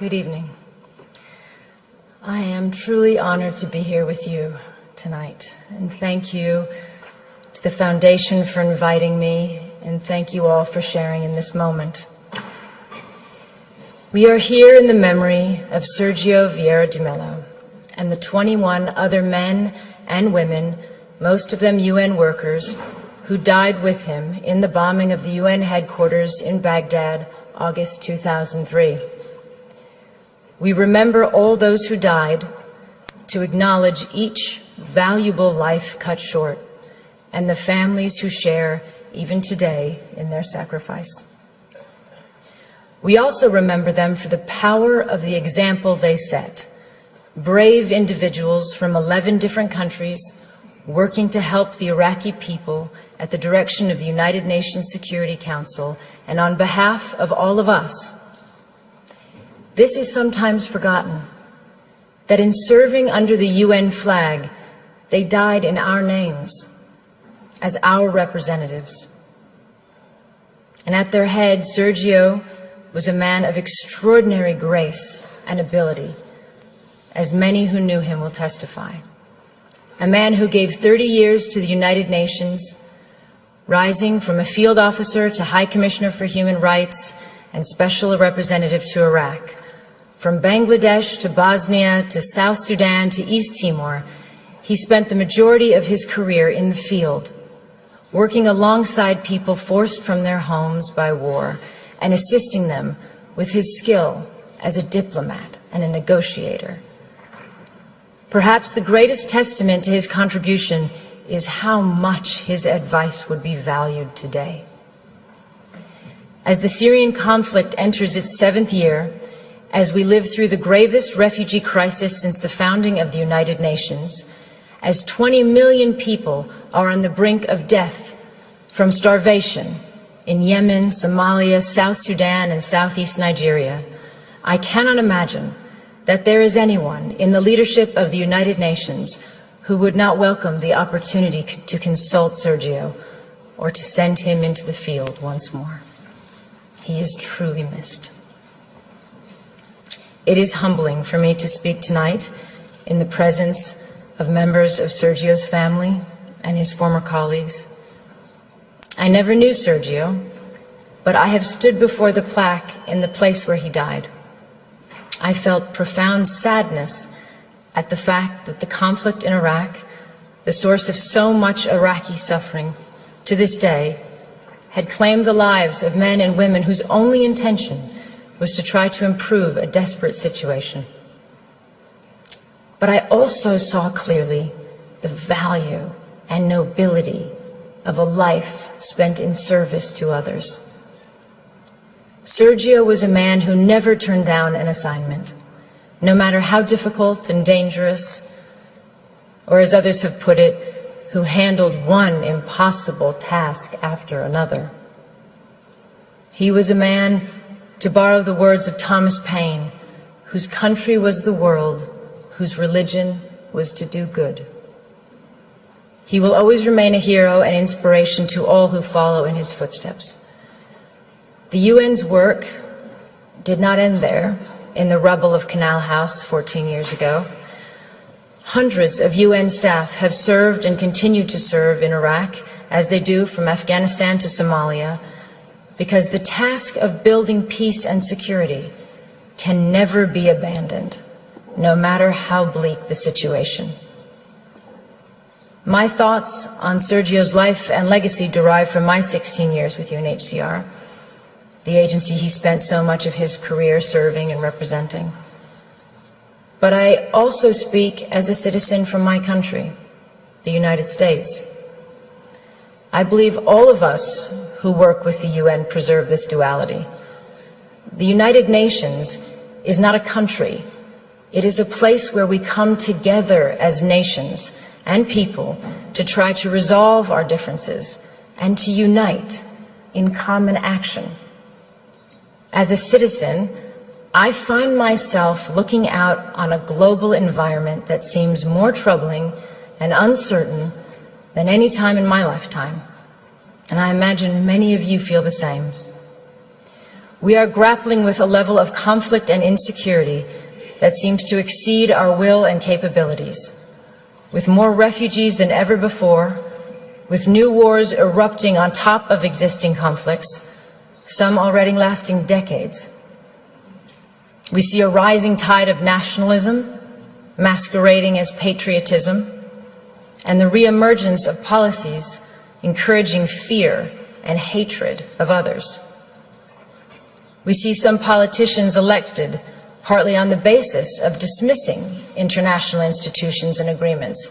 Good evening. I am truly honored to be here with you tonight, and thank you to the Foundation for inviting me, and thank you all for sharing in this moment. We are here in the memory of Sergio Vieira de Mello and the 21 other men and women, most of them UN workers, who died with him in the bombing of the UN headquarters in Baghdad, August 2003. We remember all those who died to acknowledge each valuable life cut short and the families who share, even today, in their sacrifice. We also remember them for the power of the example they set. Brave individuals from 11 different countries working to help the Iraqi people at the direction of the United Nations Security Council and on behalf of all of us. This is sometimes forgotten, that in serving under the UN flag, they died in our names, as our representatives. And at their head, Sergio was a man of extraordinary grace and ability, as many who knew him will testify. A man who gave 30 years to the United Nations, rising from a field officer to High Commissioner for Human Rights and Special Representative to Iraq. From Bangladesh to Bosnia to South Sudan to East Timor, he spent the majority of his career in the field, working alongside people forced from their homes by war and assisting them with his skill as a diplomat and a negotiator. Perhaps the greatest testament to his contribution is how much his advice would be valued today. As the Syrian conflict enters its 7th year, as we live through the gravest refugee crisis since the founding of the United Nations, as 20 million people are on the brink of death from starvation in Yemen, Somalia, South Sudan, and Southeast Nigeria, I cannot imagine that there is anyone in the leadership of the United Nations who would not welcome the opportunity to consult Sergio or to send him into the field once more. He is truly missed. It is humbling for me to speak tonight in the presence of members of Sergio's family and his former colleagues. I never knew Sergio, but I have stood before the plaque in the place where he died. I felt profound sadness at the fact that the conflict in Iraq, the source of so much Iraqi suffering to this day, had claimed the lives of men and women whose only intention was to try to improve a desperate situation. But I also saw clearly the value and nobility of a life spent in service to others. Sergio was a man who never turned down an assignment, no matter how difficult and dangerous, or as others have put it, who handled one impossible task after another. He was a man, to borrow the words of Thomas Paine, whose country was the world, whose religion was to do good. He will always remain a hero and inspiration to all who follow in his footsteps. The UN's work did not end there, in the rubble of Canal House 14 years ago. Hundreds of UN staff have served and continue to serve in Iraq, as they do from Afghanistan to Somalia, because the task of building peace and security can never be abandoned, no matter how bleak the situation. My thoughts on Sergio's life and legacy derive from my 16 years with UNHCR, the agency he spent so much of his career serving and representing. But I also speak as a citizen from my country, the United States. I believe all of us who work with the UN preserve this duality. The United Nations is not a country. It is a place where we come together as nations and people to try to resolve our differences and to unite in common action. As a citizen, I find myself looking out on a global environment that seems more troubling and uncertain than any time in my lifetime. And I imagine many of you feel the same. We are grappling with a level of conflict and insecurity that seems to exceed our will and capabilities, with more refugees than ever before, with new wars erupting on top of existing conflicts, some already lasting decades. We see a rising tide of nationalism, masquerading as patriotism, and the reemergence of policies encouraging fear and hatred of others. We see some politicians elected partly on the basis of dismissing international institutions and agreements,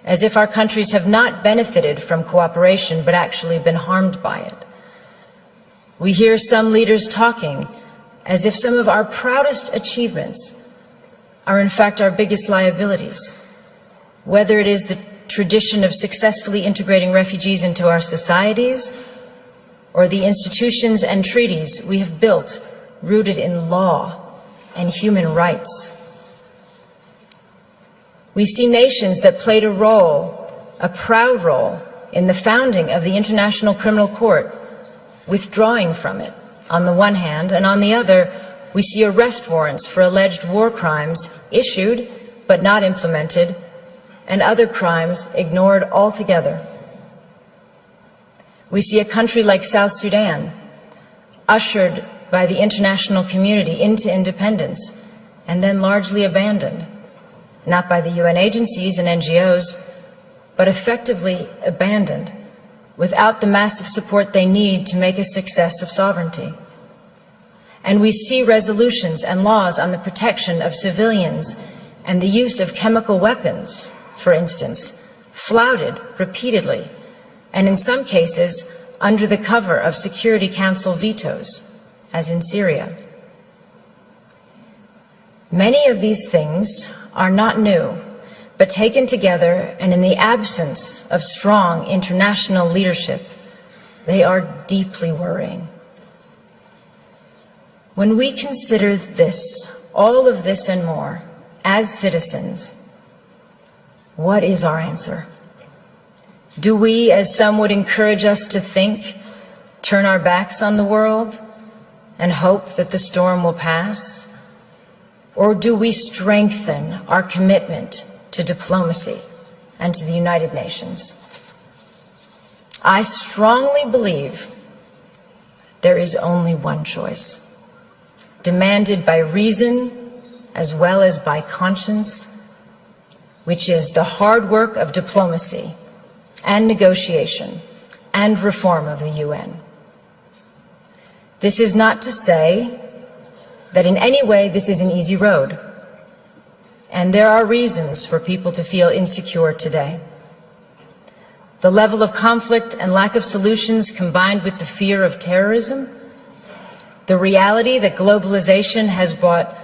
as if our countries have not benefited from cooperation but actually been harmed by it. We hear some leaders talking as if some of our proudest achievements are in fact our biggest liabilities, whether it is the tradition of successfully integrating refugees into our societies or the institutions and treaties we have built rooted in law and human rights. We see nations that played a role, a proud role, in the founding of the International Criminal Court, withdrawing from it on the one hand, and on the other, we see arrest warrants for alleged war crimes issued but not implemented, and other crimes ignored altogether. We see a country like South Sudan, ushered by the international community into independence and then largely abandoned, not by the UN agencies and NGOs, but effectively abandoned without the massive support they need to make a success of sovereignty. And we see resolutions and laws on the protection of civilians and the use of chemical weapons, for instance, flouted repeatedly, and in some cases under the cover of Security Council vetoes, as in Syria. Many of these things are not new, but taken together and in the absence of strong international leadership, they are deeply worrying. When we consider this, all of this and more, as citizens, what is our answer? Do we, as some would encourage us to think, turn our backs on the world and hope that the storm will pass? Or do we strengthen our commitment to diplomacy and to the United Nations? I strongly believe there is only one choice, demanded by reason as well as by conscience, which is the hard work of diplomacy and negotiation and reform of the UN. This is not to say that in any way this is an easy road, and there are reasons for people to feel insecure today. The level of conflict and lack of solutions combined with the fear of terrorism, the reality that globalization has brought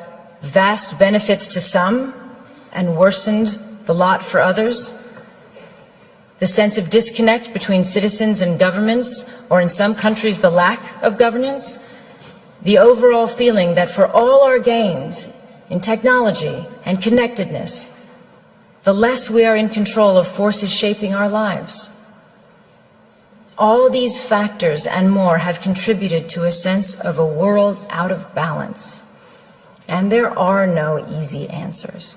vast benefits to some and worsened the lot for others, the sense of disconnect between citizens and governments, or in some countries the lack of governance, the overall feeling that for all our gains in technology and connectedness, the less we are in control of forces shaping our lives. All these factors and more have contributed to a sense of a world out of balance, and there are no easy answers.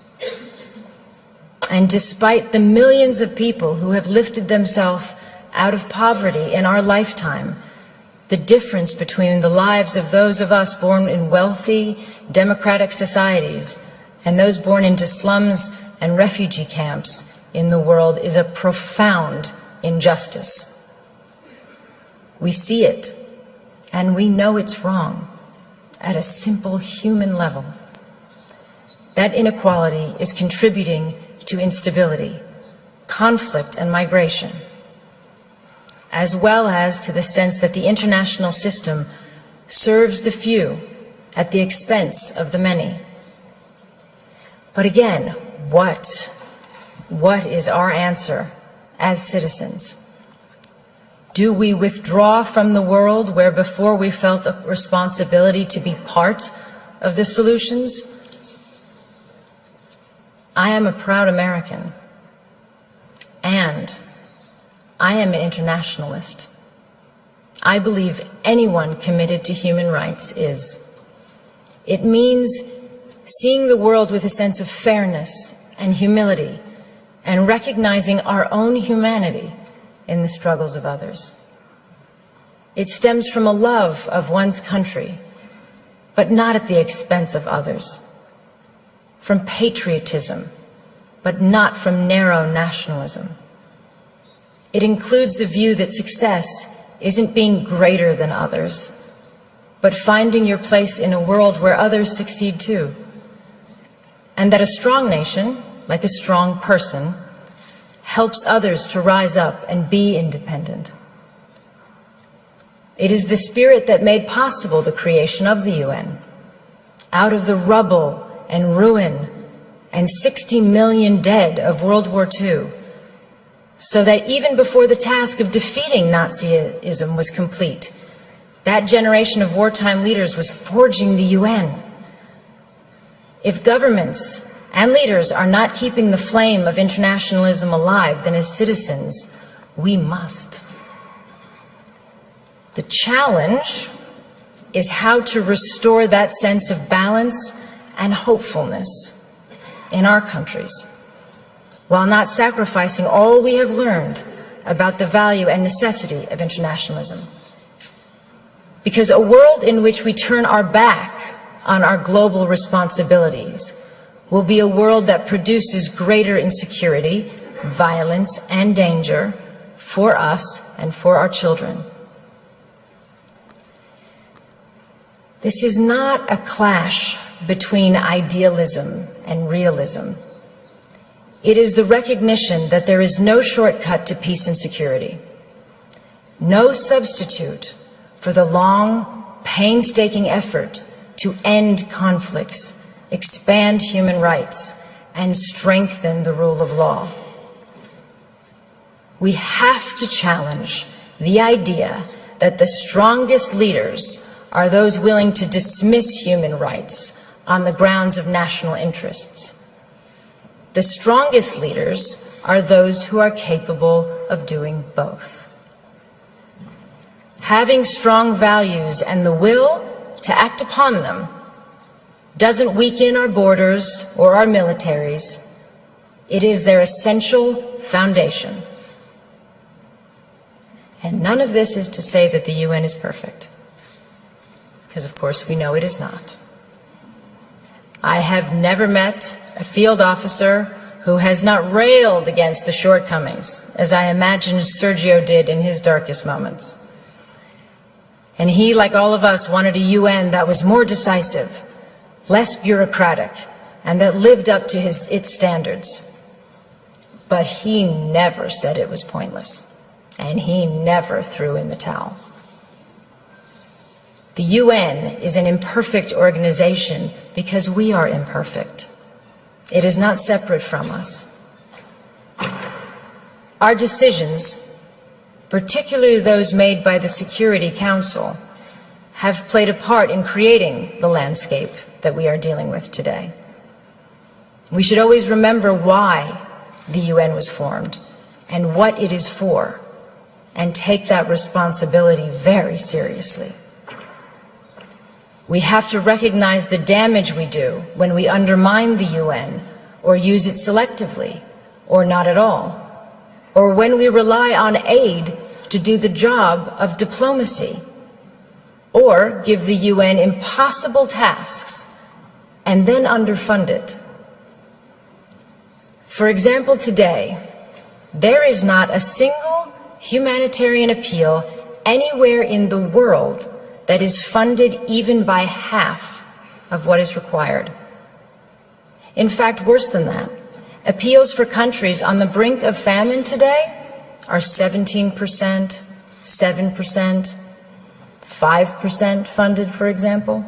And despite the millions of people who have lifted themselves out of poverty in our lifetime, the difference between the lives of those of us born in wealthy, democratic societies and those born into slums and refugee camps in the world is a profound injustice. We see it, and we know it's wrong at a simple human level. That inequality is contributing to instability, conflict, and migration, as well as to the sense that the international system serves the few at the expense of the many. But again, what is our answer as citizens? Do we withdraw from the world where before we felt a responsibility to be part of the solutions? I am a proud American, and I am an internationalist. I believe anyone committed to human rights is. It means seeing the world with a sense of fairness and humility and recognizing our own humanity in the struggles of others. It stems from a love of one's country, but not at the expense of others, from patriotism, but not from narrow nationalism. It includes the view that success isn't being greater than others, but finding your place in a world where others succeed too, and that a strong nation, like a strong person, helps others to rise up and be independent. It is the spirit that made possible the creation of the UN. Out of the rubble and ruin and 60 million dead of World War II, so that even before the task of defeating Nazism was complete, that generation of wartime leaders was forging the UN. If governments and leaders are not keeping the flame of internationalism alive, then as citizens, we must. The challenge is how to restore that sense of balance and hopefulness in our countries, while not sacrificing all we have learned about the value and necessity of internationalism. Because a world in which we turn our back on our global responsibilities will be a world that produces greater insecurity, violence, and danger for us and for our children. This is not a clash between idealism and realism. It is the recognition that there is no shortcut to peace and security, no substitute for the long, painstaking effort to end conflicts, expand human rights, and strengthen the rule of law. We have to challenge the idea that the strongest leaders are those willing to dismiss human rights on the grounds of national interests. The strongest leaders are those who are capable of doing both. Having strong values and the will to act upon them doesn't weaken our borders or our militaries. It is their essential foundation. And none of this is to say that the UN is perfect, because of course we know it is not. I have never met a field officer who has not railed against the shortcomings, as I imagine Sergio did in his darkest moments. And he, like all of us, wanted a UN that was more decisive, less bureaucratic, and that lived up to its standards. But he never said it was pointless, and he never threw in the towel. The UN is an imperfect organization because we are imperfect. It is not separate from us. Our decisions, particularly those made by the Security Council, have played a part in creating the landscape that we are dealing with today. We should always remember why the UN was formed and what it is for, and take that responsibility very seriously. We have to recognize the damage we do when we undermine the UN or use it selectively or not at all, or when we rely on aid to do the job of diplomacy, or give the UN impossible tasks and then underfund it. For example, today, there is not a single humanitarian appeal anywhere in the world that is funded even by half of what is required. In fact, worse than that, appeals for countries on the brink of famine today are 17%, 7%, 5% funded, for example.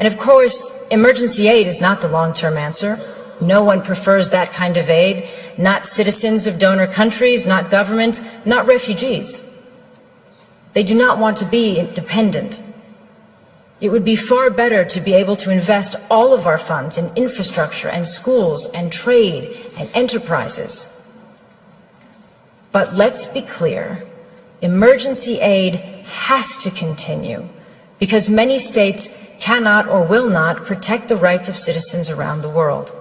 And of course, emergency aid is not the long-term answer. No one prefers that kind of aid, not citizens of donor countries, not governments, not refugees. They do not want to be dependent. It would be far better to be able to invest all of our funds in infrastructure and schools and trade and enterprises. But let's be clear, emergency aid has to continue because many states cannot or will not protect the rights of citizens around the world.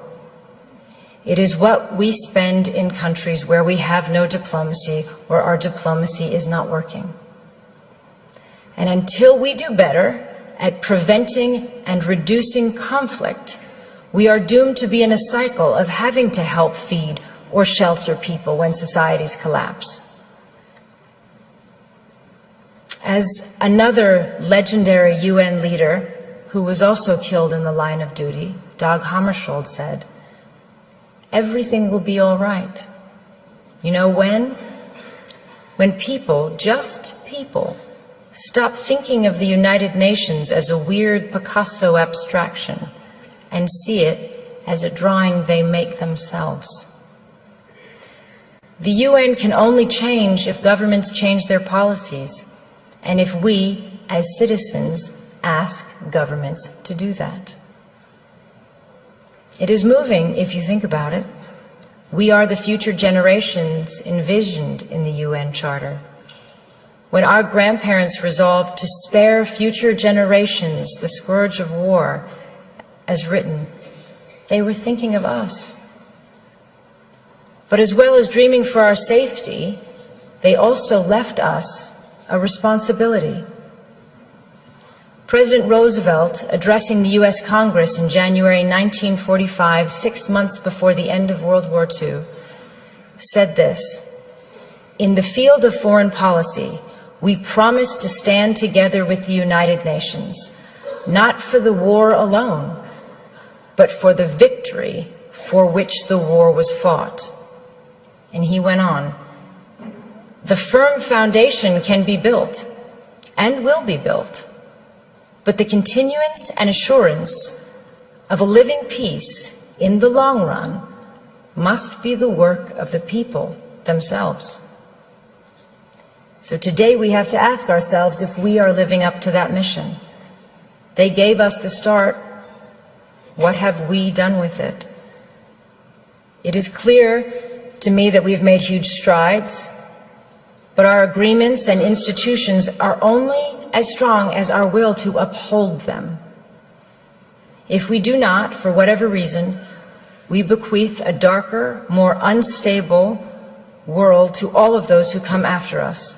It is what we spend in countries where we have no diplomacy or our diplomacy is not working. And until we do better at preventing and reducing conflict, we are doomed to be in a cycle of having to help feed or shelter people when societies collapse. As another legendary UN leader who was also killed in the line of duty, Dag Hammarskjöld, said, "Everything will be all right." You know when? When people, just people, stop thinking of the United Nations as a weird Picasso abstraction and see it as a drawing they make themselves. The UN can only change if governments change their policies, and if we, as citizens, ask governments to do that. It is moving if you think about it. We are the future generations envisioned in the UN Charter. When our grandparents resolved to spare future generations the scourge of war, as written, they were thinking of us. But as well as dreaming for our safety, they also left us a responsibility. President Roosevelt, addressing the U.S. Congress in January 1945, 6 months before the end of World War II, said this: "In the field of foreign policy, we promise to stand together with the United Nations, not for the war alone, but for the victory for which the war was fought." And he went on, "The firm foundation can be built and will be built, but the continuance and assurance of a living peace in the long run must be the work of the people themselves." So today we have to ask ourselves if we are living up to that mission. They gave us the start. What have we done with it? It is clear to me that we've made huge strides, but our agreements and institutions are only as strong as our will to uphold them. If we do not, for whatever reason, we bequeath a darker, more unstable world to all of those who come after us.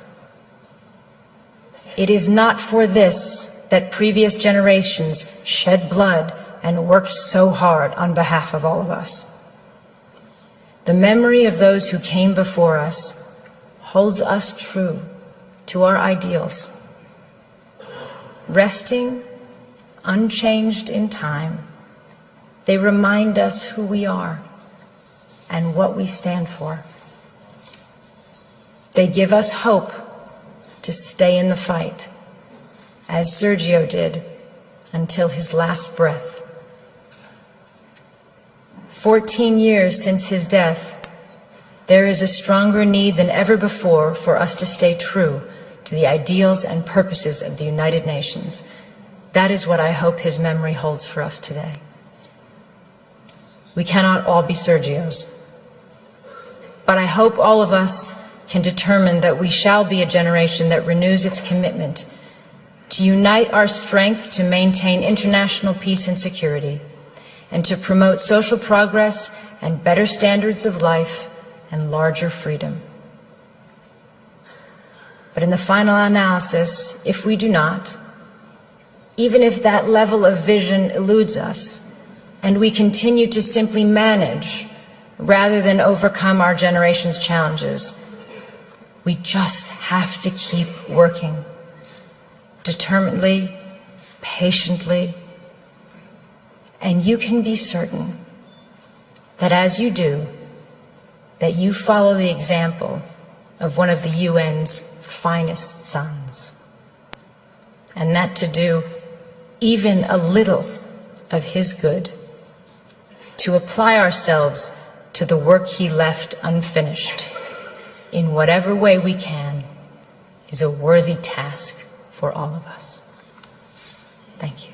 It is not for this that previous generations shed blood and worked so hard on behalf of all of us. The memory of those who came before us holds us true to our ideals, resting unchanged in time. They remind us who we are and what we stand for. They give us hope to stay in the fight, as Sergio did until his last breath. 14 years since his death, there is a stronger need than ever before for us to stay true to the ideals and purposes of the United Nations. That is what I hope his memory holds for us today. We cannot all be Sergios, but I hope all of us can determine that we shall be a generation that renews its commitment to unite our strength to maintain international peace and security, and to promote social progress and better standards of life and larger freedom. But in the final analysis, if we do not, even if that level of vision eludes us, and we continue to simply manage rather than overcome our generation's challenges, we just have to keep working, determinedly, patiently, and you can be certain that as you do, that you follow the example of one of the UN's finest sons, and that to do even a little of his good, to apply ourselves to the work he left unfinished, in whatever way we can, is a worthy task for all of us. Thank you.